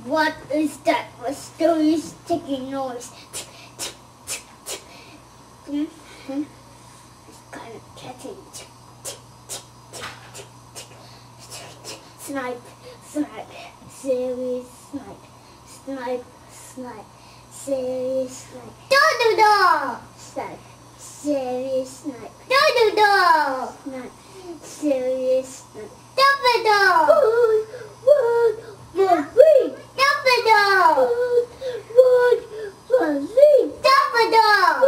What is that mysterious ticking noise? It's kind of catching. Snipe, snipe, serious snipe, snipe, snipe, serious snipe. Do-do-do! Snipe, serious snipe. Do-do-do! Snipe, serious snipe. Do-do-do! What? Dumbledore! What? Dumbledore!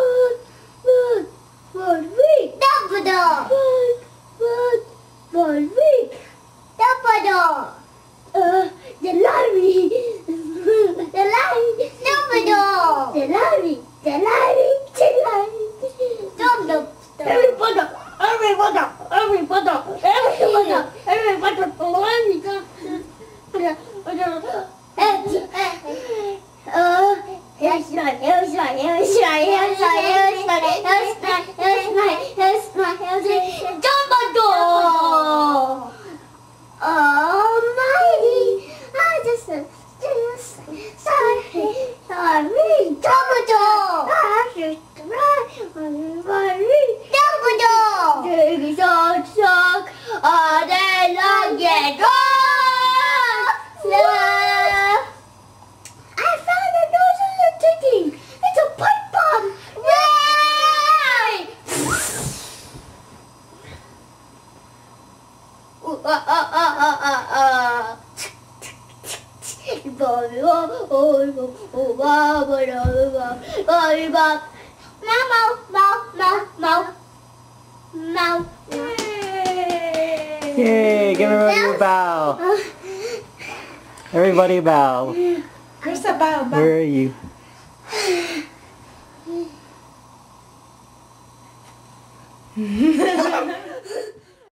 Dumbledore! Dumbledore! The library! The library! Dumbledore! The library! The library! The library! Dumbledore! Everybody! Everybody! Everybody! Everybody! Everybody! Dumbledore! Almighty! I just sorry, Dumbledore! Dumbledore! Dig suck all day long, get I found a nose in the ticking. It's a pipe bomb. Yay! Yay! Give everybody a bow. Everybody bow. Where's the bow? Where are you?